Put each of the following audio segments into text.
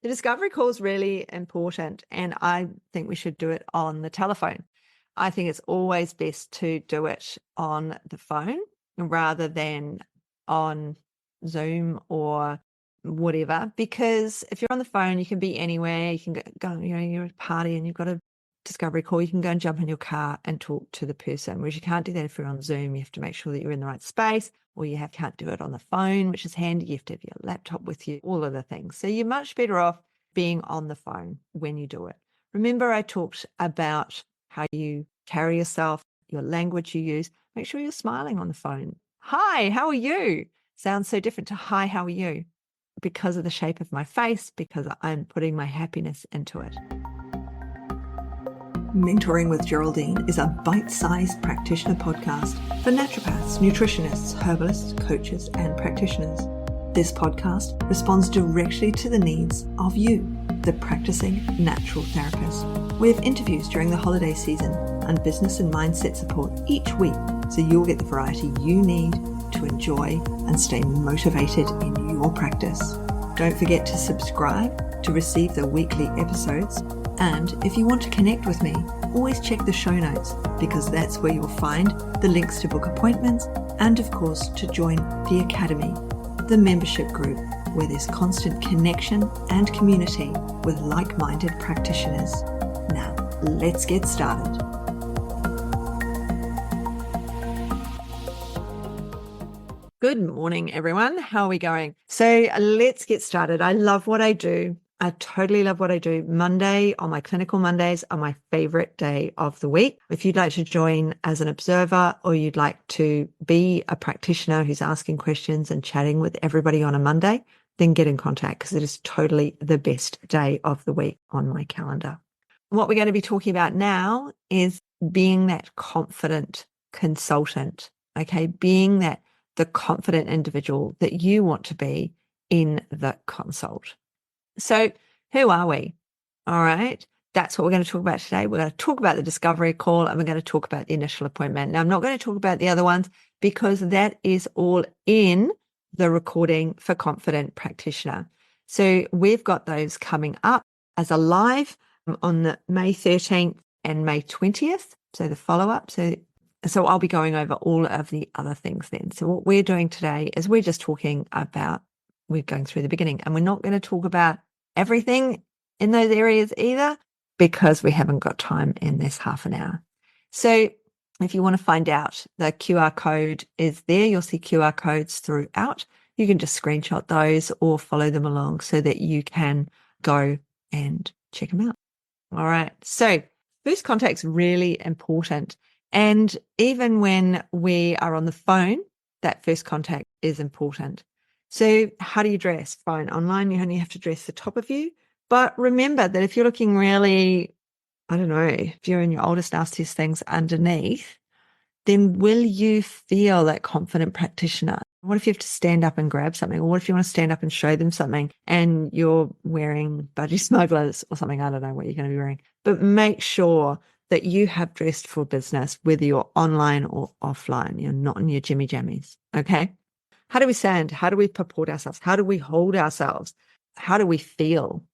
The discovery call is really important, and I think we should do it on the telephone. I think it's always best to do it on the phone rather than on Zoom or whatever, because if you're on the phone, you can be anywhere. You can go, you're at a party and you've got a discovery call. You can go and jump in your car and talk to the person, whereas you can't do that if you're on Zoom. You have to make sure that you're in the right space, or can't do it on the phone, which is handy. You have to have your laptop with you, all of the things. So you're much better off being on the phone when you do it. Remember, I talked about how you carry yourself, your language you use. Make sure you're smiling on the phone. Hi, how are you? Sounds so different to hi, how are you? Because of the shape of my face, because I'm putting my happiness into it. Mentoring with Geraldine is a bite-sized practitioner podcast for naturopaths, nutritionists, herbalists, coaches, and practitioners. This podcast responds directly to the needs of you, the practicing natural therapist. We have interviews during the holiday season and business and mindset support each week, so you'll get the variety you need to enjoy and stay motivated in your practice. Don't forget to subscribe to receive the weekly episodes. And if you want to connect with me, always check the show notes, because that's where you'll find the links to book appointments and, of course, to join the Academy, the membership group, where there's constant connection and community with like-minded practitioners. Now, let's get started. Good morning, everyone. How are we going? So let's get started. I love what I do. I totally love what I do. Monday, on my clinical Mondays, are my favorite day of the week. If you'd like to join as an observer, or you'd like to be a practitioner who's asking questions and chatting with everybody on a Monday, then get in contact, because it is totally the best day of the week on my calendar. What we're going to be talking about now is being that confident consultant, okay? Being the confident individual that you want to be in the consult. So who are we? All right. That's what we're going to talk about today. We're going to talk about the discovery call, and we're going to talk about the initial appointment. Now, I'm not going to talk about the other ones, because that is all in the recording for Confident Practitioner. So we've got those coming up as a live on the May 13th and May 20th. So the follow-up. So I'll be going over all of the other things then. So what we're doing today is we're just talking about, we're going through the beginning, and we're not going to talk about everything in those areas either, because we haven't got time in this half an hour. So if you want to find out, the QR code is there. You'll see QR codes throughout. You can just screenshot those or follow them along so that you can go and check them out. All right. So first contact's really important. And even when we are on the phone, that first contact is important. So how do you dress? Fine. Online, you only have to dress the top of you. But remember that if you're looking really, I don't know, if you're in your oldest, nastiest things underneath, then will you feel that confident practitioner? What if you have to stand up and grab something? Or what if you want to stand up and show them something and you're wearing budgie smugglers or something? I don't know what you're going to be wearing. But make sure that you have dressed for business, whether you're online or offline. You're not in your jimmy jammies. Okay. How do we stand? How do we purport ourselves? How do we hold ourselves? How do we feel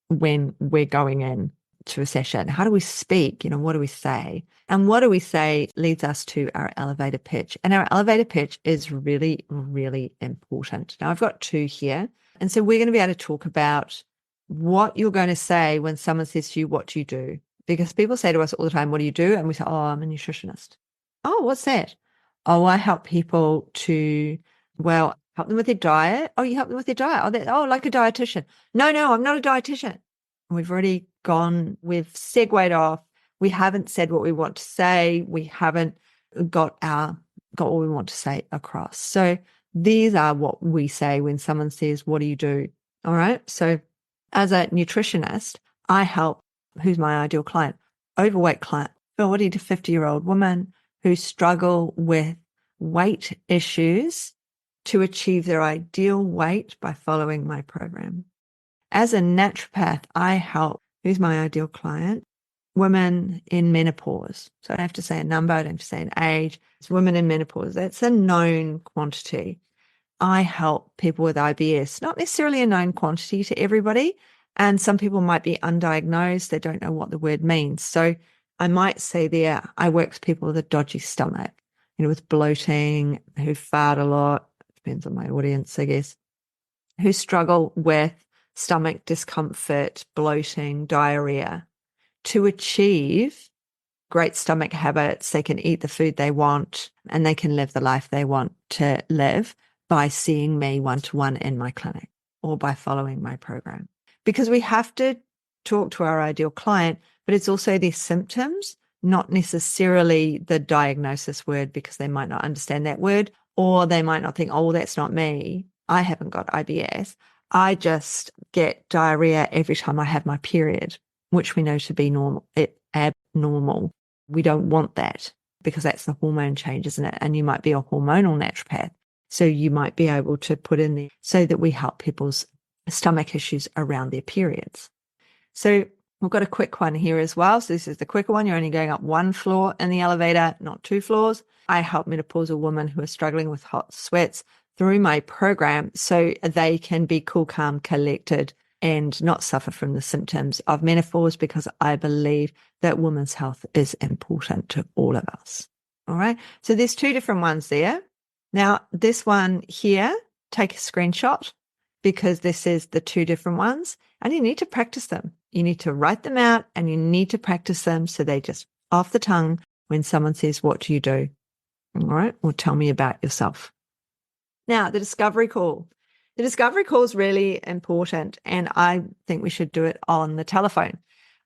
when we're going in to a session? How do we speak? What do we say? And what do we say leads us to our elevator pitch. And our elevator pitch is really, really important. Now, I've got two here. And so we're going to be able to talk about what you're going to say when someone says to you, what do you do? Because people say to us all the time, what do you do? And we say, oh, I'm a nutritionist. Oh, what's that? Oh, I help people to, help them with their diet. Oh, you help them with their diet. Oh, like a dietitian. No, I'm not a dietitian. We've already we've segued off. We haven't said what we want to say. We haven't got what we want to say across. So these are what we say when someone says, what do you do? All right. So as a nutritionist, I help, who's my ideal client? Overweight client, 40 to 50-year-old woman who struggle with weight issues to achieve their ideal weight by following my program. As a naturopath, I help, who's my ideal client? Women in menopause. So I don't have to say a number, I don't have to say an age. It's women in menopause. That's a known quantity. I help people with IBS, not necessarily a known quantity to everybody, And some people might be undiagnosed. They don't know what the word means. So I might say there, I work with people with a dodgy stomach, with bloating, who fart a lot. Depends on my audience, I guess, who struggle with stomach discomfort, bloating, diarrhea. To achieve great stomach habits, they can eat the food they want and they can live the life they want to live by seeing me one-to-one in my clinic or by following my program. Because we have to talk to our ideal client, but it's also their symptoms, not necessarily the diagnosis word, because they might not understand that word, or they might not think, oh, that's not me. I haven't got IBS. I just get diarrhea every time I have my period, which we know to be abnormal. We don't want that because that's the hormone change, isn't it? And you might be a hormonal naturopath. So you might be able to put in there so that we help people's stomach issues around their periods. So we've got a quick one here as well. So this is the quicker one. You're only going up one floor in the elevator, not 2 floors. I help menopausal women who are struggling with hot sweats through my program so they can be cool, calm, collected, and not suffer from the symptoms of menopause, because I believe that women's health is important to all of us. All right. So there's 2 different ones there. Now, this one here, take a screenshot, because this is the 2 different ones, and you need to practice them. You need to write them out and you need to practice them so they just off the tongue when someone says, what do you do? All right. Or tell me about yourself. Now, the discovery call. The discovery call is really important, and I think we should do it on the telephone.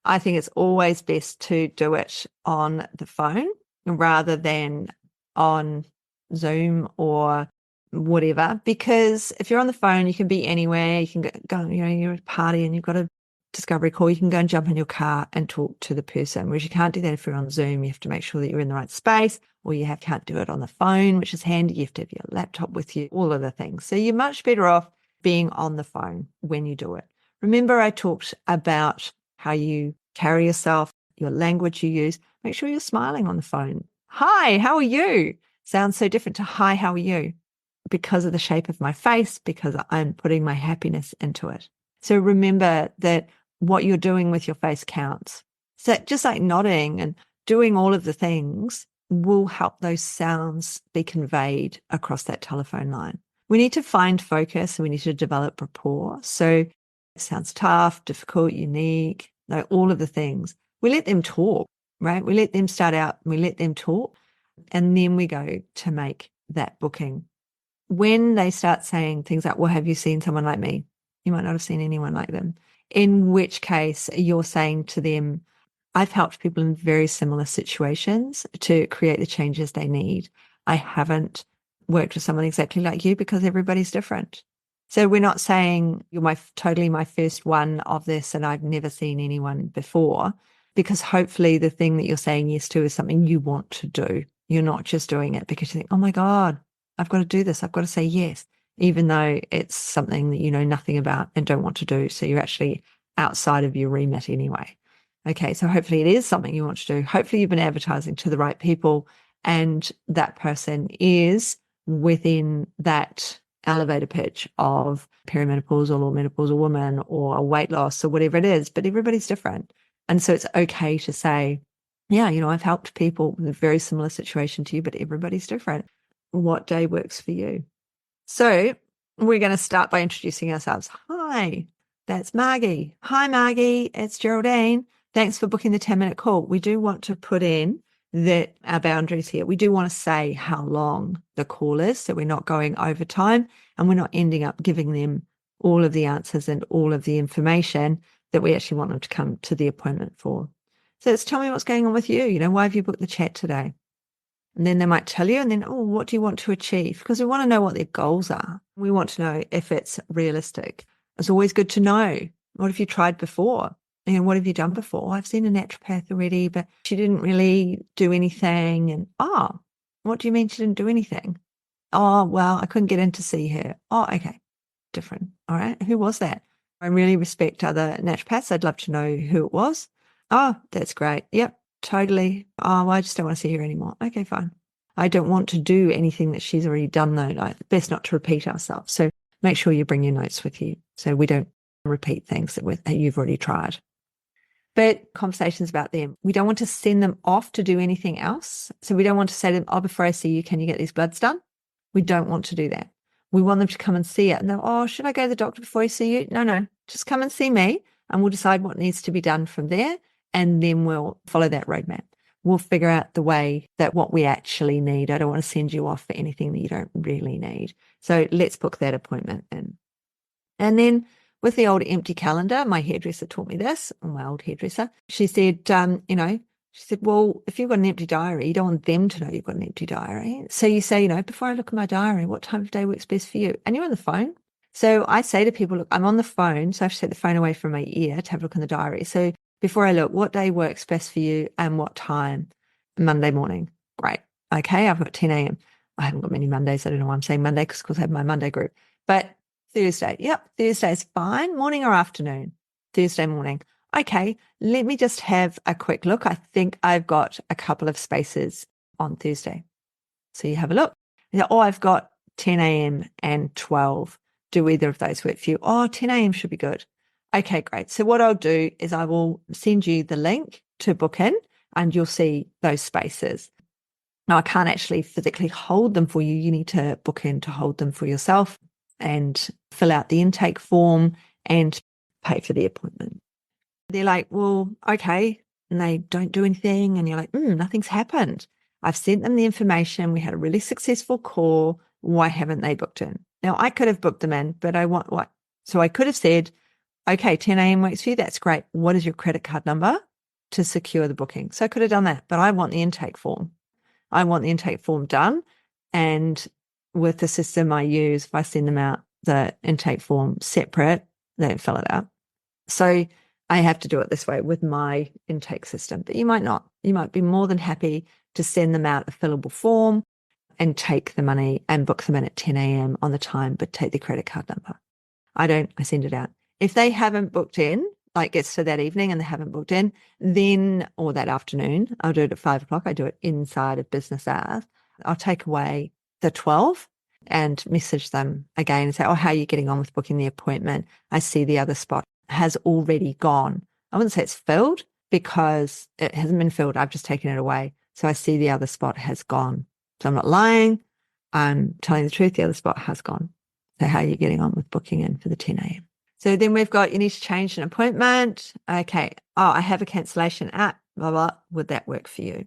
I think it's always best to do it on the phone rather than on Zoom or whatever, because if you're on the phone, you can be anywhere. You can go, you're at a party and you've got a discovery call. You can go and jump in your car and talk to the person, whereas you can't do that if you're on Zoom. You have to make sure that you're in the right space, or can't do it on the phone, which is handy. You have to have your laptop with you, all of the things. So you're much better off being on the phone when you do it. Remember, I talked about how you carry yourself, your language you use. Make sure you're smiling on the phone. Hi, how are you? Sounds so different to hi, how are you? Because of the shape of my face, because I'm putting my happiness into it. So remember that what you're doing with your face counts. So just like nodding and doing all of the things will help those sounds be conveyed across that telephone line. We need to find focus and we need to develop rapport. So it sounds tough, difficult, unique, all of the things. We let them talk, right? We let them start out, we let them talk, and then we go to make that booking. When they start saying things like, well, have you seen someone like me? You might not have seen anyone like them. In which case you're saying to them, I've helped people in very similar situations to create the changes they need. I haven't worked with someone exactly like you because everybody's different. So we're not saying you're totally my first one of this and I've never seen anyone before, because hopefully the thing that you're saying yes to is something you want to do. You're not just doing it because you think, oh my God, I've got to do this. I've got to say yes, even though it's something that you know nothing about and don't want to do. So you're actually outside of your remit anyway. Okay, so hopefully it is something you want to do. Hopefully you've been advertising to the right people and that person is within that elevator pitch of perimenopausal or menopausal woman or a weight loss or whatever it is, but everybody's different. And so it's okay to say, yeah, I've helped people with a very similar situation to you, but everybody's different. What day works for you? So we're going to start by introducing ourselves. Hi, that's Margie. Hi, Margie. It's Geraldine. Thanks for booking the 10-minute call. We do want to put in that our boundaries here. We do want to say how long the call is, so we're not going over time and we're not ending up giving them all of the answers and all of the information that we actually want them to come to the appointment for. So let's tell me what's going on with you. Why have you booked the chat today? And then they might tell you, and then, oh, what do you want to achieve? Because we want to know what their goals are. We want to know if it's realistic. It's always good to know. What have you tried before? And what have you done before? I've seen a naturopath already, but she didn't really do anything. And, what do you mean she didn't do anything? Oh, well, I couldn't get in to see her. Oh, okay. Different. All right. Who was that? I really respect other naturopaths. I'd love to know who it was. Oh, that's great. Yep. Totally. Oh, well, I just don't want to see her anymore. Okay, fine. I don't want to do anything that she's already done, though. Best not to repeat ourselves. So make sure you bring your notes with you so we don't repeat things that you've already tried. But conversations about them. We don't want to send them off to do anything else. So we don't want to say to them, oh, before I see you, can you get these bloods done? We don't want to do that. We want them to come and see it. And they're, oh, should I go to the doctor before I see you? No, just come and see me and we'll decide what needs to be done from there. And then we'll follow that roadmap. We'll figure out the way that what we actually need. I don't want to send you off for anything that you don't really need. So let's book that appointment in. And then with the old empty calendar, my hairdresser taught me this, or my old hairdresser. She said, she said, well, if you've got an empty diary, you don't want them to know you've got an empty diary. So you say, before I look at my diary, what time of day works best for you? And you're on the phone. So I say to people, look, I'm on the phone. So I have to take the phone away from my ear to have a look in the diary. So before I look, what day works best for you and what time? Monday morning. Great. Okay, I've got 10 a.m. I haven't got many Mondays. I don't know why I'm saying Monday because, of course, I have my Monday group. But Thursday. Yep, Thursday is fine. Morning or afternoon? Thursday morning. Okay, let me just have a quick look. I think I've got a couple of spaces on Thursday. So you have a look. I've got 10 a.m. and 12. Do either of those work for you? 10 a.m. should be good. Okay, great. So what I'll do is I will send you the link to book in and you'll see those spaces. Now, I can't actually physically hold them for you. You need to book in to hold them for yourself and fill out the intake form and pay for the appointment. They're like, well, okay. And they don't do anything. And you're like, nothing's happened. I've sent them the information. We had a really successful call. Why haven't they booked in? Now, I could have booked them in, but I want what? So I could have said, okay, 10 a.m. works for you. That's great. What is your credit card number to secure the booking? So I could have done that, but I want the intake form. I want the intake form done. And with the system I use, if I send them out the intake form separate, they don't fill it out. So I have to do it this way with my intake system, but you might not. You might be more than happy to send them out a fillable form and take the money and book them in at 10 a.m. on the time, but take the credit card number. I send it out. If they haven't booked in, like gets to that evening and they haven't booked in, then, or that afternoon, I'll do it at 5 o'clock. I do it inside of business hours. I'll take away the 12 and message them again and say, how are you getting on with booking the appointment? I see the other spot has already gone. I wouldn't say it's filled because it hasn't been filled. I've just taken it away. So I see the other spot has gone. So I'm not lying. I'm telling the truth. The other spot has gone. So how are you getting on with booking in for the 10 a.m.? So then we've got, you need to change an appointment. Okay. I have a cancellation app, blah, blah. Would that work for you?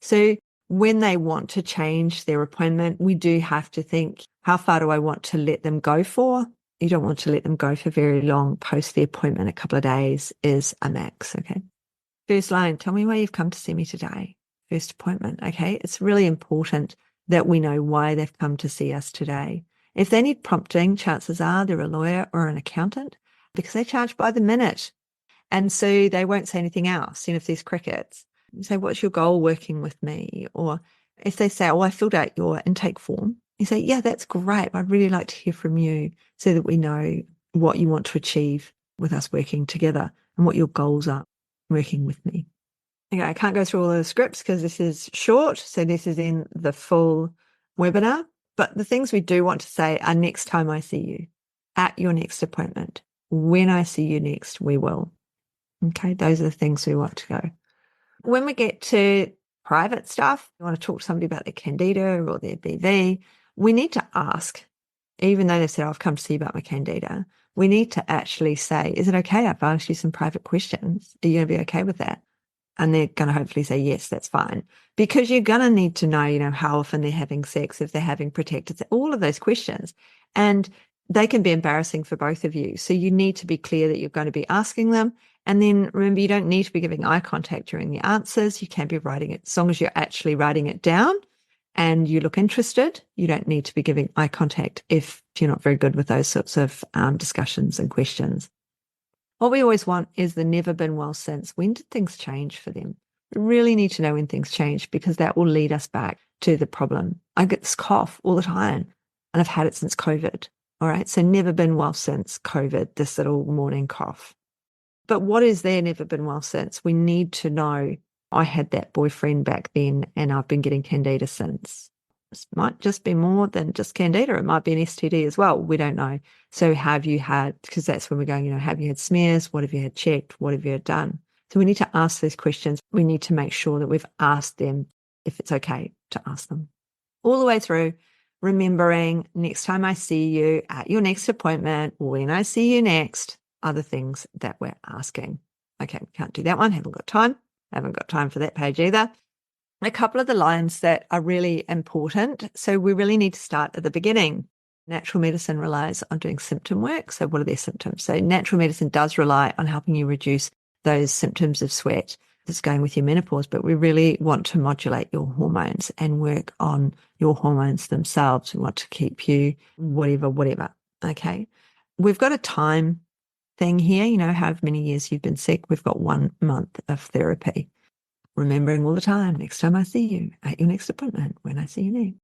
So when they want to change their appointment, we do have to think, how far do I want to let them go for? You don't want to let them go for very long. Post the appointment, a couple of days is a max. Okay. First line, tell me why you've come to see me today. First appointment. Okay. It's really important that we know why they've come to see us today. If they need prompting, chances are they're a lawyer or an accountant because they charge by the minute. And so they won't say anything else. If there's crickets, you say, what's your goal working with me? Or if they say, I filled out your intake form, you say, yeah, that's great. I'd really like to hear from you so that we know what you want to achieve with us working together and what your goals are working with me. Okay, I can't go through all the scripts because this is short. So this is in the full webinar. But the things we do want to say are next time I see you, at your next appointment, when I see you next, we will. Okay, those are the things we want to go. When we get to private stuff, you want to talk to somebody about their candida or their BV, we need to ask, even though they've said, I've come to see you about my candida, we need to actually say, is it okay? I've asked you some private questions. Are you going to be okay with that? And they're going to hopefully say, yes, that's fine. Because you're going to need to know, how often they're having sex, if they're having protected, all of those questions. And they can be embarrassing for both of you. So you need to be clear that you're going to be asking them. And then remember, you don't need to be giving eye contact during the answers. You can be writing it as long as you're actually writing it down and you look interested. You don't need to be giving eye contact if you're not very good with those sorts of discussions and questions. What we always want is the never been well since. When did things change for them? We really need to know when things change because that will lead us back to the problem. I get this cough all the time and I've had it since COVID. All right. So never been well since COVID, this little morning cough. But what is there never been well since? We need to know I had that boyfriend back then and I've been getting candida since. It might just be more than just candida. It might be an STD as well. We don't know. So have you had, because that's when we're going, have you had smears? What have you had checked? What have you had done? So we need to ask those questions. We need to make sure that we've asked them if it's okay to ask them. All the way through, remembering next time I see you at your next appointment, when I see you next, are the things that we're asking. Okay, we can't do that one. Haven't got time. Haven't got time for that page either. A couple of the lines that are really important. So we really need to start at the beginning. Natural medicine relies on doing symptom work. So what are their symptoms? So natural medicine does rely on helping you reduce those symptoms of sweat that's going with your menopause, but we really want to modulate your hormones and work on your hormones themselves. We want to keep you whatever. Okay. We've got a time thing here, how many years you've been sick. We've got 1 month of therapy. Remembering all the time, next time I see you at your next appointment, when I see you next.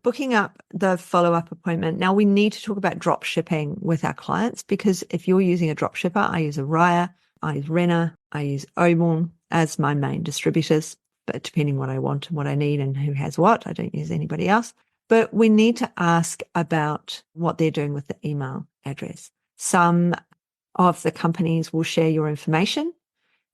Booking up the follow-up appointment. Now we need to talk about drop shipping with our clients, because if you're using a drop shipper, I use Araya, I use Renner, I use Oborn as my main distributors, but depending what I want and what I need and who has what, I don't use anybody else. But we need to ask about what they're doing with the email address. Some of the companies will share your information.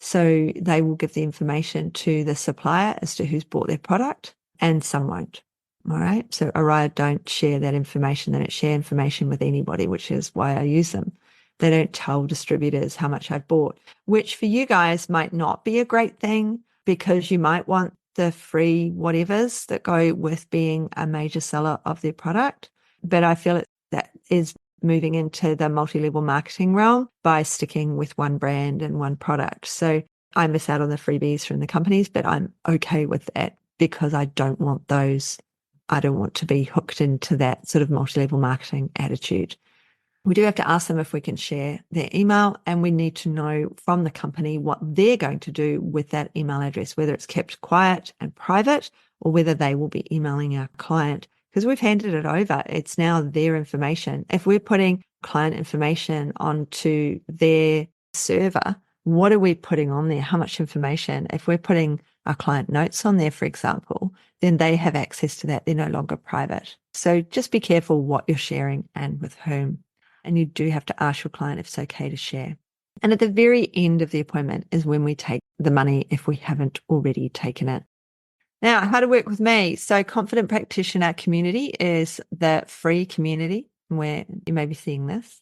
So they will give the information to the supplier as to who's bought their product, and some won't. All right. So Araya don't share that information. They don't share information with anybody, which is why I use them. They don't tell distributors how much I've bought, which for you guys might not be a great thing, because you might want the free whatevers that go with being a major seller of their product. But I feel that is moving into the multi-level marketing realm by sticking with one brand and one product. So I miss out on the freebies from the companies, but I'm okay with that, because I don't want those. I don't want to be hooked into that sort of multi-level marketing attitude. We do have to ask them if we can share their email, and we need to know from the company what they're going to do with that email address, whether it's kept quiet and private or whether they will be emailing our client, because we've handed it over. It's now their information. If we're putting client information onto their server, what are we putting on there? How much information? If we're putting our client notes on there, for example, then they have access to that. They're no longer private. So just be careful what you're sharing and with whom. And you do have to ask your client if it's okay to share. And at the very end of the appointment is when we take the money, if we haven't already taken it. Now, how to work with me. So Confident Practitioner Community is the free community where you may be seeing this.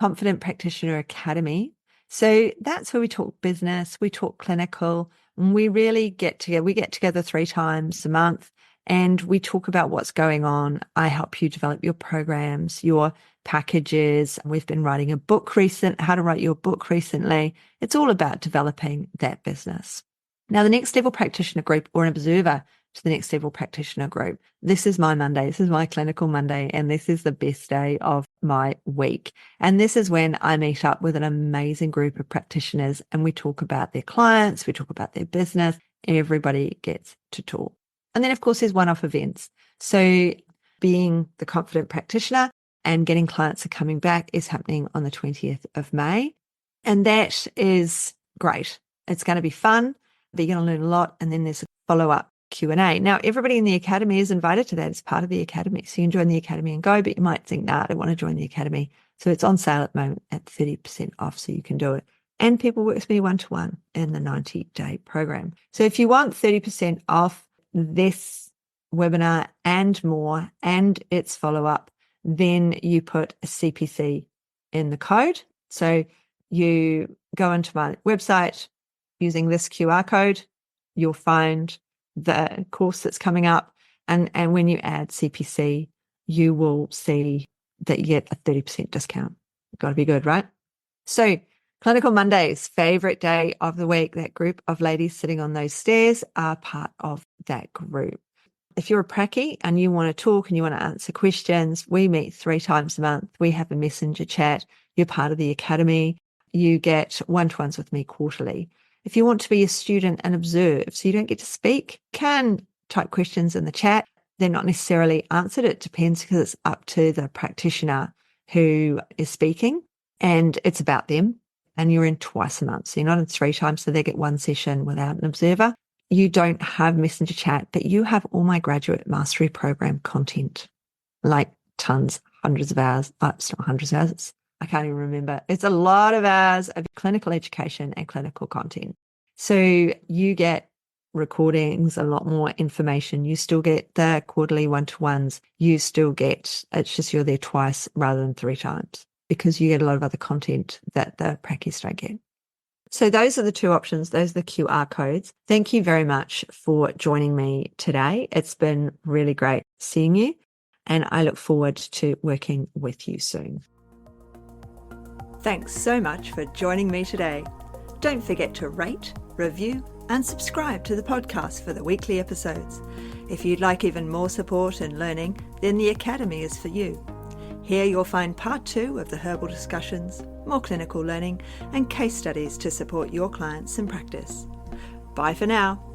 Confident Practitioner Academy. So that's where we talk business, we talk clinical, and we really get together. We get together 3 times a month and we talk about what's going on. I help you develop your programs, your packages. We've been writing a book how to write your book recently. It's all about developing that business. Now, the Next Level Practitioner group, or an observer to the Next Level Practitioner group, this is my Monday. This is my clinical Monday, and this is the best day of my week. And this is when I meet up with an amazing group of practitioners and we talk about their clients, we talk about their business. Everybody gets to talk. And then, of course, there's one-off events. So being the Confident Practitioner and getting clients that are coming back is happening on the 20th of May. And that is great. It's going to be fun. But you're going to learn a lot. And then there's a follow-up Q&A. Now, everybody in the academy is invited to that. It's part of the academy. So you can join the academy and go, but you might think, I don't want to join the academy. So it's on sale at the moment at 30% off, so you can do it. And people work with me one-to-one in the 90-day program. So if you want 30% off this webinar and more, and its follow-up, then you put a CPC in the code. So you go into my website, using this QR code, you'll find the course that's coming up. And when you add CPC, you will see that you get a 30% discount. Got to be good, right? So Clinical Mondays, favorite day of the week. That group of ladies sitting on those stairs are part of that group. If you're a pracky and you want to talk and you want to answer questions, we meet 3 times a month. We have a messenger chat. You're part of the academy. You get one-to-ones with me quarterly. If you want to be a student and observe, so you don't get to speak, can type questions in the chat. They're not necessarily answered. It depends, because it's up to the practitioner who is speaking, and it's about them. And you're in twice a month. So you're not in 3 times. So they get 1 session without an observer. you don't have Messenger chat, but you have all my graduate mastery program content, like tons, hundreds of hours. It's not hundreds of hours. I can't even remember. It's a lot of hours of clinical education and clinical content. So you get recordings, a lot more information. You still get the quarterly one-to-ones. You still get, it's just you're there twice rather than 3 times because you get a lot of other content that the practice don't get. So those are the 2 options. Those are the QR codes. Thank you very much for joining me today. It's been really great seeing you, and I look forward to working with you soon. Thanks so much for joining me today. Don't forget to rate, review, and subscribe to the podcast for the weekly episodes. If you'd like even more support and learning, then the Academy is for you. Here you'll find part 2 of the herbal discussions, more clinical learning, and case studies to support your clients in practice. Bye for now.